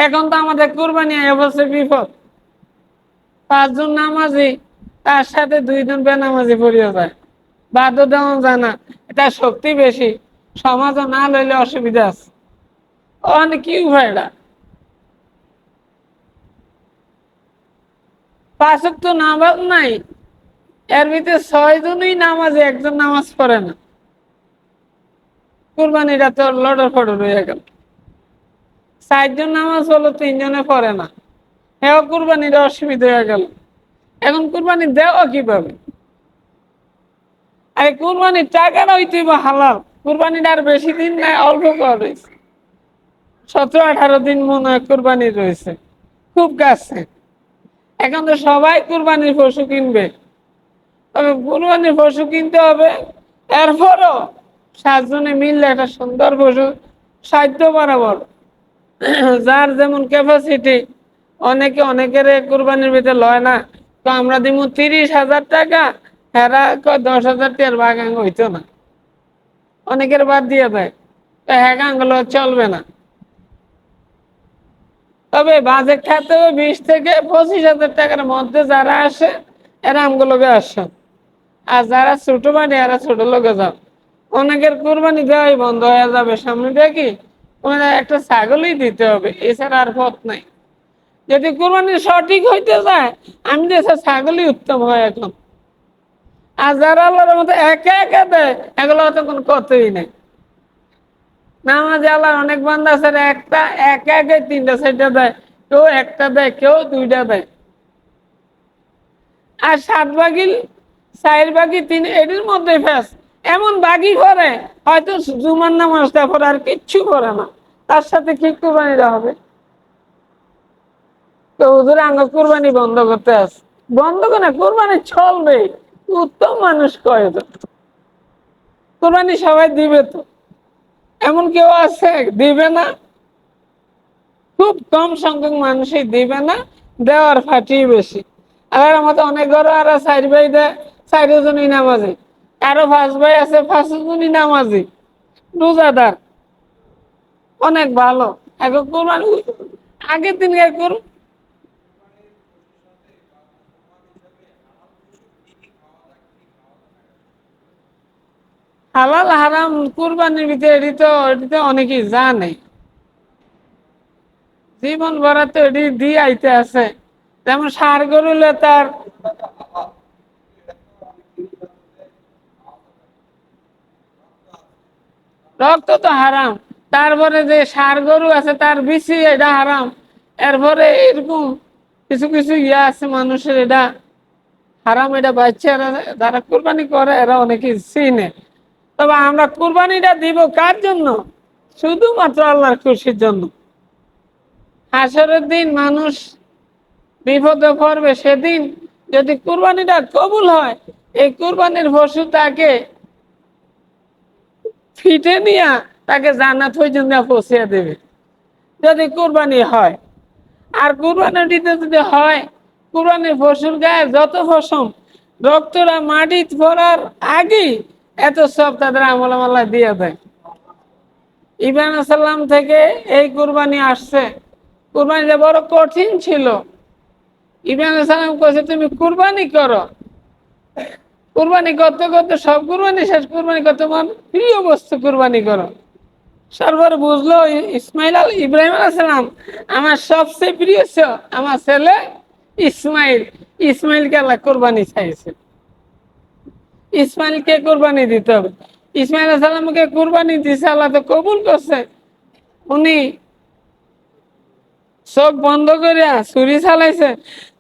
এখন তো আমাদের কুরবানি অবশ্যই বিপদ। 5 জন নামাজি, তার সাথে 2 জন বেনামাজি পড়িয়া যায়, বাধ্য দেওয়া যায় না। এটা শক্তি বেশি, সমাজও না লইলে অসুবিধা আছে। অনেক কি উপায় এটা? 5 ওয়াক্ত নামাজ নাই, এর ভিতরে 6 জনই নামাজে, একজন নামাজ পড়ে না। কুরবানিটা তো লড়র ফড়র হয়ে গেল। 4 জন নামাজ হলো, 3 জনে পড়ে না, এও কুরবানির অসুবিধা হয়ে গেল। এখন কুরবানি দেওয়া কিভাবে? আরে কুরবানির টাকাটা হইতে হালাল। কুরবানিটা আর বেশি দিন নাই, অল্প করে 17-18 দিন মনে হয় কুরবানি রয়েছে, খুব কাছে। এখন তো সবাই কুরবানির পশু কিনবে, তবে কুরবানির পশু কিনতে হবে। এরপরও 7 জনে মিললে একটা সুন্দর পশু, সাধ্য বরাবর, যার যেমন ক্যাপাসিটি। অনেকের কুরবানির ভিতরে লয় না, তো আমরা দিব 30,000 টাকা, হেরা 10,000 টাকার বাগান হইতো না, অনেকের বাদ দিয়ে দেয়, তো হ্যাঁ আঙ্গুলো চলবে না। তবে বাজেট খাতে 20 থেকে 25,000 টাকার মধ্যে যারা আসে, এরা আমগুলোকে আসে। আর যারা ছোট বাড়ি, এরা ছোট লোকে যাও। অনেকের কুরবানি দেওয়াই বন্ধ হয়ে যাবে সামনে, দেখি ওনারা একটা ছাগলই দিতে হবে, এছাড়া আর পথ নাই। যদি কুরবানি সঠিক হইতে যায়, আমি দেশে ছাগলই উত্তম হয় এখন। আর যারা আল্লাহর মতো একা একা দেয়, এগুলো তো কোনো কথাই নেই। নামাজে আল্লাহর অনেক বান্দা আছে, একটা একা একা 3টা 4টা দেয়, কেউ একটা দেয়, কেউ 2টা দেয়। আর 7 ভাগই 4 ভাগই 3, এটির মধ্যে ফেস এমন বাগি করে, হয়তো জুমার নামাজটা পরে আর কিচ্ছু করে না, তার সাথে কি কুরবানিটা হবে? তো হুজুর আঙ্গ কুরবানি বন্ধ করতে আছে। বন্ধ করে কুরবানি চলবে, উত্তম মানুষ কয়জন? কুরবানি সবাই দিবে তো, এমন কেউ আছে দিবে না? খুব কম সংখ্যক মানুষই দিবে না, দেওয়ার ফাটি বেশি। আর আমাদের অনেক ঘরে আর 4 ভাই দেয়, 4জনই নামাজি। আরো 5 ভাই আছে, 5জনই নামাজি, রোজাদার, অনেক ভালো। এখন কোরবানি আগের দিন হালাল হারাম কুরবানির ভিতরে, এটি তো অনেকেই জানে, জীবন ভরা তো এটি দিয়ে আইতে আছে। যেমন ষাঁড় গরুলে তার রক্ত তো হারাম, তারপরে যে ষাঁড় গরু আছে তার বিচি, এটা হারাম। এরপরে এরকম কিছু কিছু ইয়া আছে মানুষের, এটা হারাম, এটা বাচ্চারা যারা কুরবানি করে এরা অনেকে চিনে। তবে আমরা কুরবানিটা দিব কার জন্য? শুধুমাত্র আল্লাহর খুশির জন্য। হাসরের দিন মানুষ বিপদে পড়বে, সেদিন যদি কুরবানিটা কবুল হয়, এই কুরবানির পশু তাকে ফিটে নিয়ে তাকে জান্নাত পর্যন্ত পৌঁছে দেবে, যদি কুরবানি হয়। আর কুরবানিতে যদি হয়, কুরবানির পশুর গায়ে যত পশম, রক্তরা মাটি পড়ার আগেই এত সব তাদের আমলামাল্লা দিয়ে দেয়। ইব্রাহিম সাল্লাম থেকে এই কুরবানি আসছে। কুরবানিটা বড় কঠিন ছিল। ইব্রাহিম সাল্লাম কইছে তুমি কুরবানি করো। কুরবানি করতে করতে সব কুরবানি শেষ, কুরবানি করতে তোমার প্রিয় বস্তু কুরবানি করো। সর্বর বুঝলো ইব্রাহিম আলাইহিস সালাম আমার সবচেয়ে প্রিয় আমার ছেলে ইসমাইল। ইসমাইলকে আল্লাহ কোরবানি চাইছে, ইসমাইলকে কোরবানি দিতে হবে। ইসমাইল আলাইহিস সালামকে কোরবানি দিছে, আল্লাহ তো কবুল করছে। উনি চোখ বন্ধ করে ছুরি চালাইছে।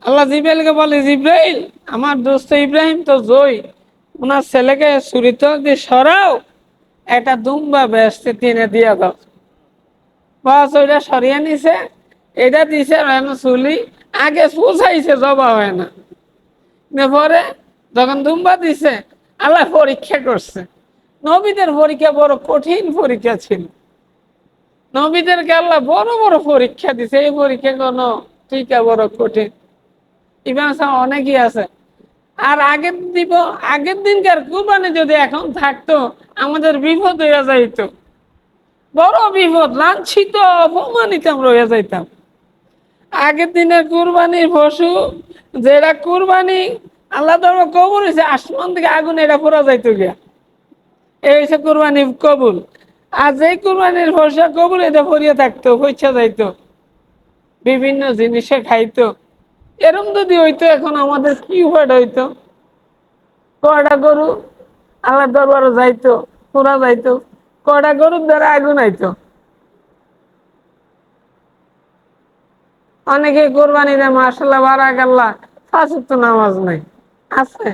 আল্লাহ জিব্রাইলকে বলে, জিব্রাইল আমার দোস্ত ইব্রাহিম তো জয়, ওনার ছেলেকে ছুরি তো দিয়ে সরাও, একটা দুম্বা বেহেশতে টেনে দিয়ে দাও। বাস ওইটা সরিয়ে নিছে, এটা দিছে চুলি, আগে পুষাইছে, জবা হয় না। পরে যখন দুম্বা দিছে, আল্লাহ পরীক্ষা করছে। নবীদের পরীক্ষা বড় কঠিন পরীক্ষা ছিল, নবীদেরকে আল্লাহ বড় বড় পরীক্ষা দিছে। এই পরীক্ষা কোনো টিকা বড় কঠিন। ইমাম সাহেব অনেকই আছে। আর আগের দিনকার কুরবানি যদি এখন থাকতো, আমাদের বিপদ হইয়া যাইতো, বড় বিপদ, লাঞ্ছিত অপমানিত আমরা হইয়া যাইতাম। আগের দিনের কুরবানির পশু যেটা কুরবানি আল্লাহ তাআলা কবুল হয়েছে, আসমান থেকে আগুন এটা পোড়া যাইতো গিয়া, এই হচ্ছে কুরবানি কবুল। আর যে কুরবানির পশু কবুল এটা পড়িয়ে থাকতো, পয়সা যাইতো, বিভিন্ন জিনিসে খাইতো। এরম যদি হইতো এখন আমাদের কি উপায় হইতো? কয়টা গরু আল্লাহ দরবারে যাইতো, পোড়া যাইতো, কয়টা গরুর দ্বারা আগুন আইতো। অনেকে কোরবানি দেয়, মাশাআল্লাহ বারাকাল্লাহ, পাঁচ ওয়াক্ত নামাজ নাই, আছে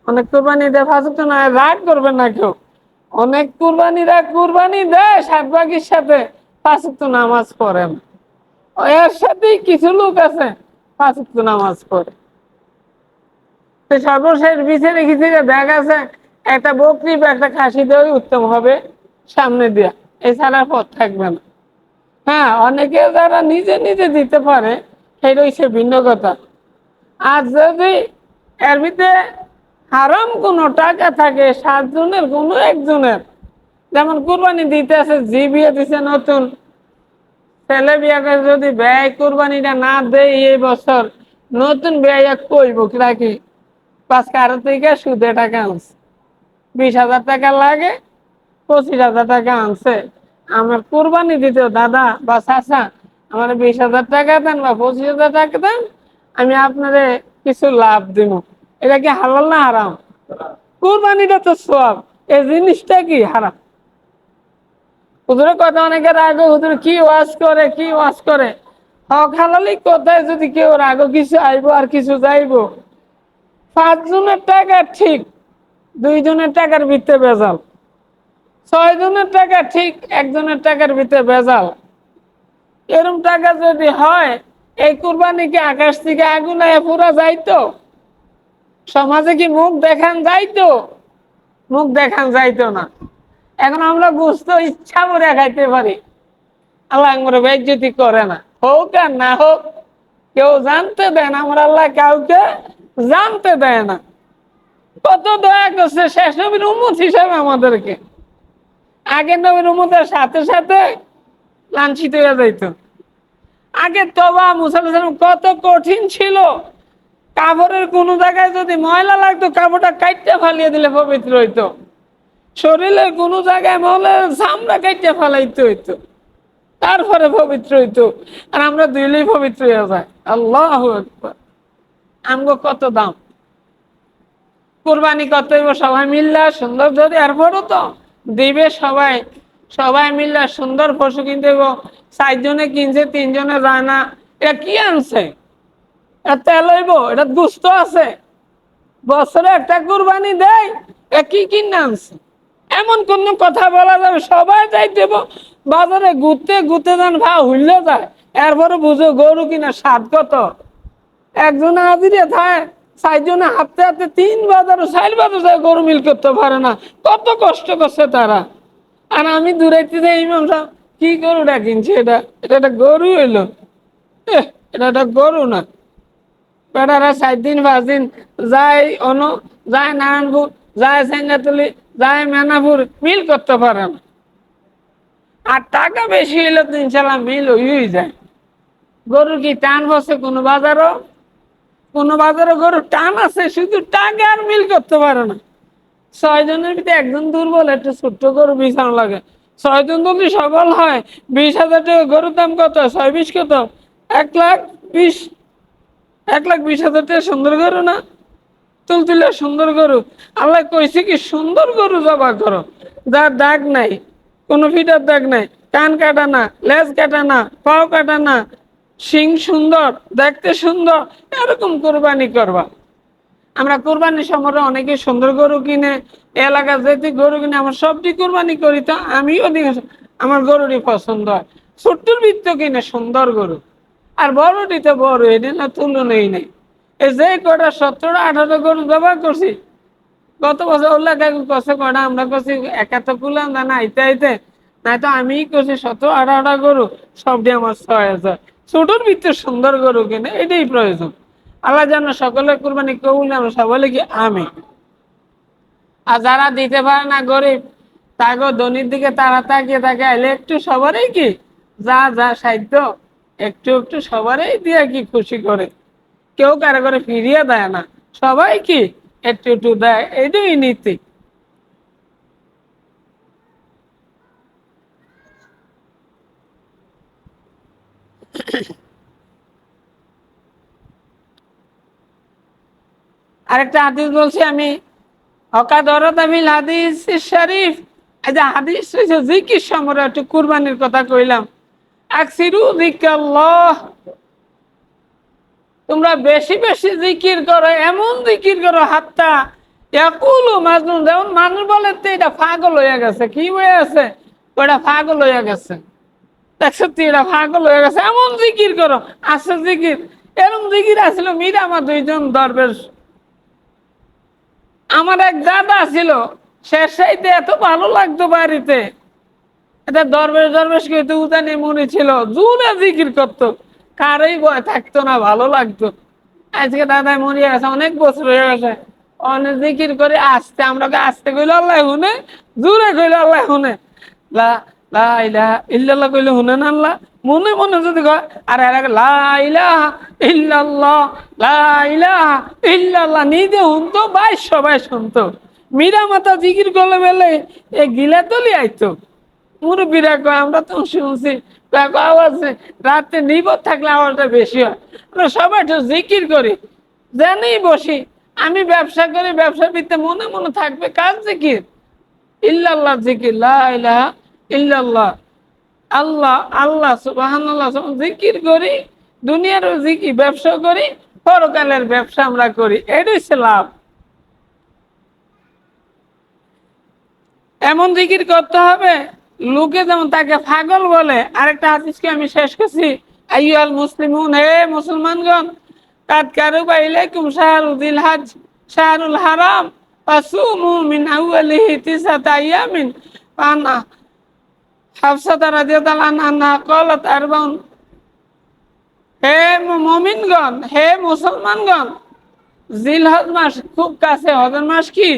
অনেক কোরবানি দেয় পাঁচ ওয়াক্ত নামাজ, রাগ করবেন না কেউ। অনেক কুরবানিরা কুরবানি দেয় সাতভাগের সাথে, পাঁচ ওয়াক্ত নামাজ পড়েন। এর সাথেই কিছু লোক আছে পাঁচ ওয়াক্ত নামাজ পড়ে। তো সর্বশেষ বিছে রেখেছি যে দেখা গেছে একটা বকরি বা একটা খাসি দেওয়াই উত্তম হবে সামনে দিয়া, এছাড়া পথ থাকবে না। হ্যাঁ, অনেকে যারা নিজে নিজে দিতে পারে সেটা হচ্ছে ভিন্ন কথা। আর যদি এর ভিতরে হারাম কোনো টাকা থাকে সাতজনের কোনো একজনের, যেমন কুরবানি দিতে আছে, জি বিয়ে দিছে নতুন, ছেলে বিয়াকে যদি ব্যয় কুরবানিটা না দেয় এই বছর, নতুন ব্যয় কইব রাখি পাঁচ কারো থেকে সুদে টাকা আনছে, 20,000 টাকা লাগে, 25,000 টাকা আনছে, আমার কুরবানি দিতে দাদা বা চাচা আমার 20,000 টাকা দেন বা 25,000 টাকা দেন, আমি আপনারে কিছু লাভ দিব। এটা কি হালাল না হারাম? কুরবানিটা তো সওয়াব, এই জিনিসটা কি হারাম? হুজুরের কথা অনেকে রাগে, হুজুর কি ওয়াজ করে, কি ওয়াজ করে। হক হালালি কোথায় যদি কেউ রাগো কিছু আইবো আর কিছু যাইবো। 5 জনের টাকা ঠিক, 2 জনের টাকার ভিতরে ভেজাল। 6 জনের টাকা ঠিক, 1 জনের টাকার ভিতরে ভেজাল। এরকম টাকা যদি হয়, এই কুরবানি কি আকাশ থেকে আগুন আয়া পুরা যাইতো? সমাজে কি মুখ দেখান যাইতো? মুখ দেখান যাইতো না। এখন আমরা গোশত ইচ্ছা করে খাইতে পারি, আল্লাহ আমরা বেইজ্জতি করে না, হোক আর না হোক, কেউ জানতে দেয় না, আমার আল্লাহ কাউকে জানতে দেয় না। কত দয়া করছে শেষ নবীর উম্মত হিসেবে আমাদেরকে, আগের নবীর উম্মতের সাথে সাথে লাঞ্ছিত হয়ে যাইত। আগে তওবা মুসা আলাইহিস সালাম কত কঠিন ছিল, কাপড়ের কোন জায়গায় যদি ময়লা লাগতো কাপড়টা কাইটে ফালিয়ে দিলে পবিত্র হইতো, শরীরের কোন জায়গায় ময়লা চামড়া কাইটে ফালাইতে হইতো, তারপরে পবিত্র হইতো। আর আমরা দিলেই পবিত্র হয়ে যায়। আল্লাহু আকবার। আমগো কত দাম, কোরবানি কত হইব সবাই মিল্লা সুন্দর, যদি এরপরও তো দিবে সবাই, সবাই মিল্লা সুন্দর পশু কিনতে হইব। 4 জনে কিনছে 3 জনে যায় না, এটা কি আনছে? এটা তেল হইব, এটা গুস্ত আছে, বছরে একটা কুরবানি দেয়, এটা কি কিনে আনছে? এমন কোন কথা বলা যাবে? সবাই যাই দেব বাজারে ঘুরতে ঘুরতে যান, ভা হইলে যায়, এরপরে বুঝো গরু কিনা স্বাদ কত। একজনে হাজিরে থাকে, 4 জনে হাঁটতে হাঁটতে 3 বাজারও 4 বাজার যায়, গরু মিল করতে পারে না, কত কষ্ট করছে তারা। আর আমি দূরাইতে যাই, ইমাম সাহেব কি গরুটা কিনছে, এটা এটা একটা গরু হইলো, এটা একটা গরু না। বেটারা 4 দিন 5 দিন যায়, যায় নারায়ণপুর, যায় সেঙ্গাতুলি, যায় মেনাপুর, মিল করতে পারে না। আর টাকা বেশি হইলে তো ইনশাল্লাহ মিল হয়ে যায়। গরুর কি টান বসে কোনো বাজারও? কোন বাজারে গরু টান আছে, শুধু টাকা আর মিল করতে পারে না। 6 জনের ভিতরে একজন দুর্বল, একটা ছোট্ট গরু বিছানো লাগে। 6 জন যদি সবল হয়, 20,000 টাকা গরুর দাম কত? 6-20 কত? 1,20,000, 1,20,000 টাকা সুন্দর গরু না? তুলতুলে সুন্দর গরু। আল্লাহ কইছে কি সুন্দর গরু জবা করো, যার দাগ নাই, কোনো ফিটার দাগ নাই, কান কাটা না, লেজ কাটা না, পাও কাটা না, শিং সুন্দর, দেখতে সুন্দর, এরকম কোরবানি করবা। আমরা কোরবানির সময় অনেকে সুন্দর গরু কিনে, এলাকা যেতে গরু কিনে, আমার সবটি কোরবানি করি, তো আমি অধিকাংশ আমার গরুরই পছন্দ হয়। ছোট্টর বৃত্ত কিনে সুন্দর গরু, আর বড়টি তো বড়, এটা না তুলনাই নেই। এই যে কটা 17-18 গরু জবাই করছি গত বছর, উল্লাহ কাকু কষে কটা, আমরা কষি একা তো কুলাম না আইতে আইতে, নাই তো আমি করছি 17-18টা গরু, সবটি আমার 6,000। ছোটর ভিতরে সুন্দর গরু কিনে, এটাই প্রয়োজন। আল্লাহ যেন সকলের কুরবানি কবুল, আমরা সকলে কি আমি। আর যারা দিতে পারে না গরিব, তাকে ধনির দিকে তারা তাকিয়ে থাকে, এলে একটু সবারই কি যা যা সাধ্য একটু একটু সবারই দিয়ে কি খুশি করে, কেউ কারো করে ফিরিয়ে দেয় না, সবাই কি একটু একটু দেয়, এইটাই নীতি। আরেকটা হাদিস বলছি আমি, অকাদরতাবিল হাদিস শরীফ। এই যে হাদিস হয়েছে জিকির সমরে একটু কুরবানির কথা কইলাম। আকসিরু যিকরাল্লাহ, তোমরা বেশি বেশি জিকির করো, এমন জিকির করো হাত্তা ইয়াকুলু মাজনুন, যেমন মানুষ বলে তো এটা পাগল হয়ে গেছে, কি হয়ে আছে, ওটা পাগল হয়ে গেছে, দেখছো তো এটা পাগল হয়ে গেছে, এমন জিকির করো। আছে জিকির, এরকম জিকির আসলে মীরা আমার দুইজন দরবেশ। আমার এক দাদা ছিল, শেষ সাইতে এত ভালো লাগতো বাড়িতে, এটা দরবেশ দরবেশ কিন্তু উদানি মনে ছিল, জোরে জিকির করতো, কারই ভয় থাকতো না, ভালো লাগতো। আজকে দাদাই মনে গেছে, অনেক বছর হয়ে গেছে, অনেক জিকির করে আসতে, আমরা আসতে কইলে আল্লাহ শুনে, জোরে কইলে আল্লাহ শুনে, লা লা ইলাহা ইল্লাল্লাহ কইলে শুনে না আল্লাহ, মনে মনে যদি কয়, আর এর আগে লা ইলাহা ইল্লাল্লাহ, লা ইলাহা ইল্লাল্লাহ নিজে শুনতো, ভাই সবাই শুনতো। মীরা মাতা জিকির করলে বেলে এ গিলা তলি আইতো, মুরব্বীরা কয় আমরা তো শুনছি, আওয়াজ রাতে নিবত থাকলে আওয়াজটা বেশি হয়, আমরা সবাই তো জিকির করি, জানি বসি, আমি ব্যবসা করি, ব্যবসার ভিত্তিতে মনে মনে থাকবে কার জিকির, ইল্লাল্লাহ জিকির, লা ইলাহা ইল্লাল্লাহ, আল্লাহ আল্লাহ সুবহানাল্লাহ, জিকির করি, দুনিয়ারও জিকির, ব্যবসা করি, পরকালের ব্যবসা আমরা করি, এটাই হচ্ছে লাভ। এমন জিকির করতে হবে লোকে যেমন তাকে পাগল বলে। আরেকটা হাদিসকে আমি শেষ করছি, আইয়ুহাল মুসলিমুন, হে মুসলমানগণ, কাদ কারুবা ইলাইকুম শাহরুল হজ শাহরুল হারাম ফাসুমু মিন আউয়ালিহি তিসআতা আইয়ামিন। আনা হাফসাতা রাদিয়াল্লাহু আনহা ক্বালাত আরবাউন, হে মুমিনগণ, হে মুসলমানগণ, জিলহজ মাস খুব কাছে, হজের মাস কি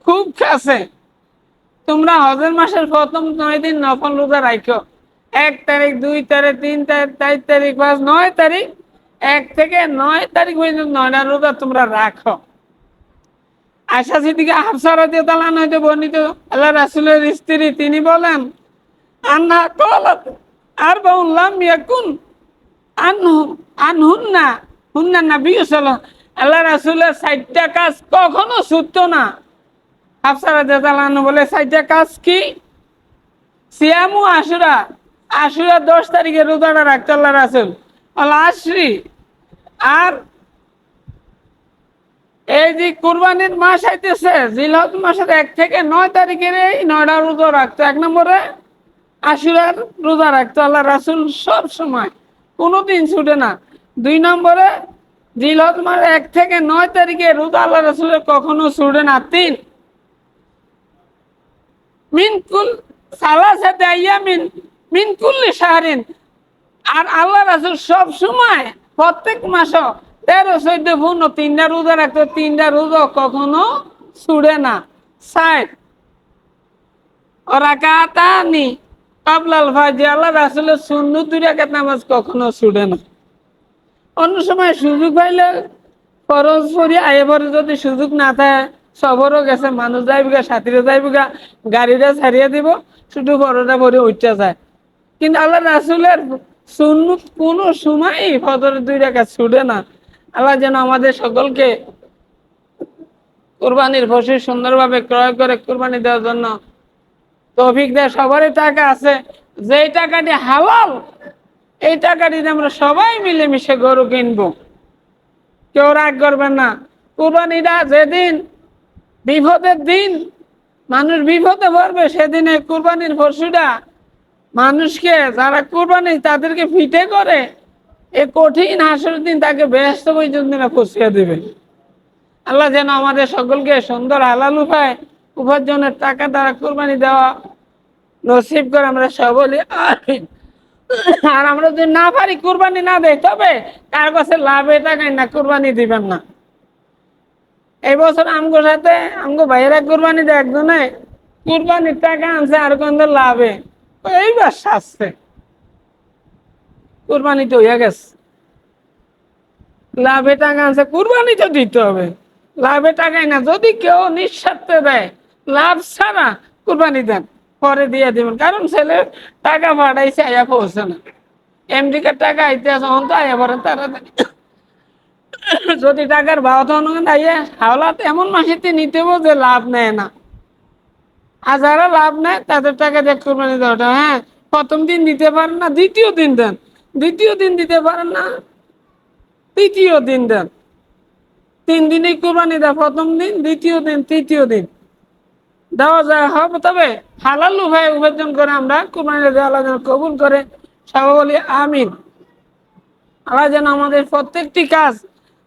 খুব কাছে, তোমরা হজের মাসের প্রথম 9 দিন নফল রোজা রাখো, 1 তারিখ 2 তারিখ 3 তারিখ 4 তারিখ 5 9 তারিখ, 1 থেকে 9 তারিখ পর্যন্ত 9টা রোজা তোমরা রাখো। আয়েশা সিদ্দিকা হাফসা রাদিয়াল্লাহু আনহা হইতে বর্ণিত, আল্লাহ রাসূলের স্ত্রী, তিনি বলেন, আন্না ক্বালাত আরবাউন লাম ইয়াকুন আনহু আনহুন্না হুন্না নবী সাল্লাল্লাহু, আল্লাহ রাসূলের 4টা কাজ কখনো ছুটতো না। হাফসা রাদিয়াল্লাহু আনহা বলে 4টা কাজ কি? সিয়ামু আশুরা, আশুরা 10 তারিখে রোজাটা রাখতো আল্লাহ রাসূল, আল আশরি, আর এই যে কুরবানির মাস আইতেছে জিলহজ মাসের 1 থেকে 9 তারিখের এই 9টা রোজা রাখতো। 1 নম্বরে আশুরার রোজা রাখতো আল্লাহ রাসূল সব সময়, কোনোদিন ছুটে না। 2 নম্বরে জিলহজ মাস 1 থেকে 9 তারিখে রোজা আল্লাহ রাসূলের কখনো ছুটে না। 3 মিনকুল সালাসাতে আইয়ামিন মিন কুল্লি শাহরিন, আর আল্লাহ রাসূল সব সময় প্রত্যেক মাসে 13 14 15 3টা রোজা রাখতো, 3টা রোজা কখনো ছুটে না। 4 রাকাতানি কাবলাল ফাজর, আল্লাহ রাসূলের সুন্নত 2 রাকাত নামাজ কখনো ছুটে না। অন্য সময় সুযোগ পাইলে ফরজ পড়ি আয়ে পরে, যদি সুযোগ না থাকে, সবরও গেছে, মানুষ যাইবগা, সাথীরা যাইবগা, গাড়িটা ছাড়িয়ে দিব, শুধু বড়টা পরে উঠতে যায়। কিন্তু আল্লাহ রাসূলের সুন্নত কোনো সময়ই ফজরের 2 রাকাত ছুটে না। আল্লাহ যেন আমাদের সকলকে কুরবানির পশু সুন্দরভাবে ক্রয় করে কুরবানি দেওয়ার জন্য তৌফিক দেয়। সবারই টাকা আছে, যেই টাকাটি হালাল, এই টাকাটি আমরা সবাই মিলেমিশে গরু কিনবো, কেউ রাগ করবেন না। কুরবানিটা যেদিন বিপদের দিন, মানুষ বিপদে পড়বে, সেদিনে কুরবানির পশুটা মানুষকে, যারা কুরবানি তাদেরকে ফিটে করে, এই কঠিন হাসরের দিন তাকে বেহেশত পর্যন্ত পৌঁছিয়ে দেবে। আল্লাহ যেন আমাদের সকলকে সুন্দর হালাল উপার্জনের টাকা দ্বারা কুরবানি দেওয়া নসিব করে, আমরা সকলে। আর আমরা যদি না পারি কুরবানি না দেয়, তবে কার কাছে লাভে টাকায় না কুরবানি দিবেন না। এই বছর আমগো সাথে আমগো ভাইয়েরা কুরবানি দেয়, একজনে কুরবানির টাকা আনছে আর কোন লাভে, এইবার শাসছে, কুরবানিতে হইয়া গেছে। লাভে টাকা আছে, কুরবানি তো দিতে হবে। লাভে টাকাই না, যদি কেউ নিঃস্বার্থে দেয় লাভ ছাড়া কুরবানি দেন, পরে দিয়ে দিবেন। কারণ ছেলে টাকা পাঠাইছে আয়া পৌঁছে না, আমেরিকার টাকা আইতে আছে অন্ত আয়া পড়ে তাড়াতাড়ি। যদি টাকার ভাও তো আইয়া হাওলাত এমন মাসিতে নিতে হবে যে লাভ নেয় না, আর যারা লাভ নেয় তাদের টাকা দিয়ে কুরবানি দেওয়াটা। হ্যাঁ, প্রথম দিন দিতে পারেন না, দ্বিতীয় দিন দেন। দ্বিতীয় দিন দিতে পারেন না, তৃতীয় দিন দেন। 3 দিনই কুরবানি দেয়, প্রথম দিন, দ্বিতীয় দিন, তৃতীয় দিন দেওয়া যায় হবে। তবে হালাল উভয় উপার্জন করে আমরা কুরবানি দেওয়া, আল্লাহ যেন কবুল করে। সবাই বলি আমিন। আল্লাহ যেন আমাদের প্রত্যেকটি কাজ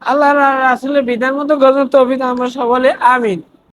আল্লাহ রাসূলের বিধান মতো গজব তৌফিক আমরা সকলে আমিন।